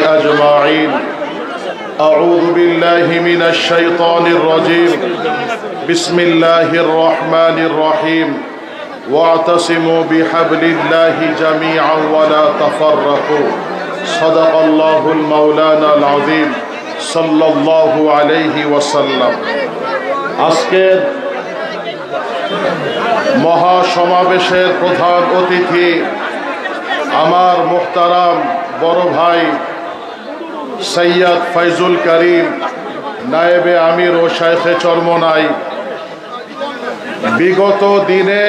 أجمعين أعوذ بالله من الشيطان الرجيم بسم الله الرحمن الرحيم واعتصموا بحبل الله جميعا ولا تفرقوا صدق الله المولانا العظيم صلى الله عليه وسلم আজকের মহাসমাবেশের প্রধান অতিথি আমার মুহতারাম বড় ভাই সৈয়দ ফয়জুল করিম নায়েবে আমির ও শাইখে চরমনাই, বিগত দিনে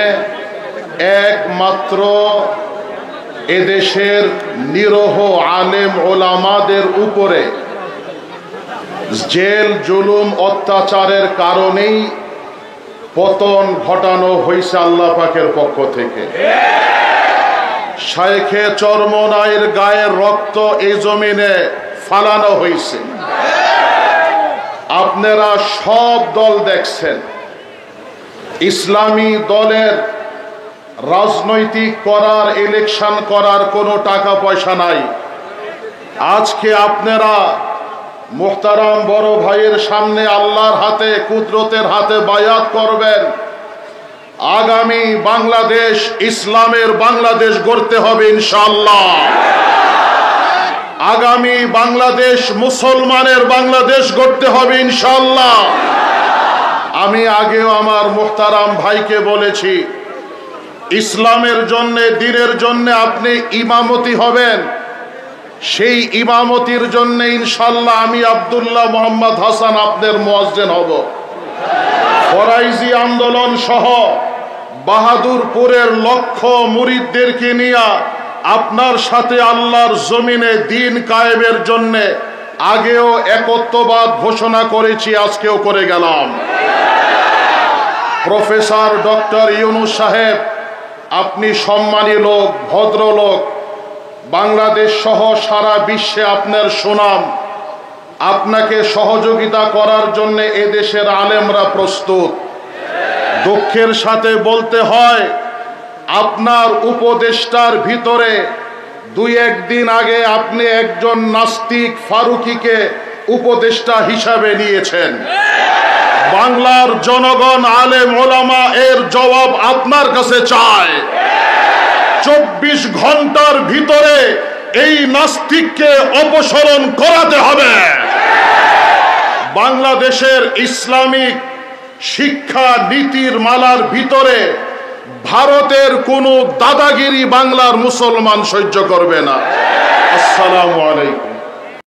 একমাত্র এদেশের নিরহ আলেম ওলামাদের উপরে জেল জুলুম অত্যাচারের কারণেই পতন ঘটানো হয়েছে আল্লাহ পাকের পক্ষ থেকে। শাইখে চরমনাইয়ের গায়ের রক্ত এই জমিনে ফালানো হয়েছে। আপনারা সব দল দেখছেন, ইসলামী দলের রাজনৈতিক করার ইলেকশন করার কোনো টাকা পয়সা নাই। আজকে আপনারা মুহতারাম বড় ভাইয়ের সামনে আল্লাহর হাতে কুদরতের হাতে বায়াত করবেন। আগামী বাংলাদেশ ইসলামের বাংলাদেশ গড়তে হবে ইনশাআল্লাহ। আগামী বাংলাদেশ মুসলমানের বাংলাদেশ গড়তে হবে ইনশাআল্লাহ। আমি আগেও আমার মুহতারাম ভাইকে বলেছি, ইসলামের জন্যে দ্বীনের জন্যে আপনি ইমামতি হবেন, সেই ইমামতির জন্য ইনশাআল্লাহ আমি আব্দুল্লাহ মোহাম্মদ হাসান আপনার মুয়াজ্জিন হব। ফরাইজি আন্দোলন সহ বাহাদুরপুরের লক্ষ মুরিদদেরকে নিয়ে আপনার সাথে আল্লাহর জমিনে দ্বীন কায়েমের জন্য আগেও একত্ববাদ ঘোষণা করেছি, আজকেও করে গেলাম। প্রফেসর ডক্টর ইউনূস সাহেব, আপনি সম্মানী লোক, ভদ্রলোক, বাংলাদেশ সহ সারা বিশ্বে আপনার সুনাম। আপনাকে সহযোগিতা করার জন্য এদেশের আলেমরা প্রস্তুত। দুঃখের সাথে বলতে হয়, আপনার উপদেষ্টার ভিতরে দুই একদিন আগে আপনি একজন নাস্তিক ফারুকিকে উপদেষ্টা হিসাবে নিয়েছেন। বাংলার জনগণ আলেম ওলামা এর জবাব আপনার কাছে চায়। 24 ঘন্টার ভিতরে এই নাস্তিককে অপসারণ করাতে হবে। বাংলাদেশের ইসলামিক শিক্ষা নীতির মালার ভিতরে ভারতের কোনো দাদাগিরি বাংলার মুসলমান সহ্য করবে না। আসসালামু আলাইকুম।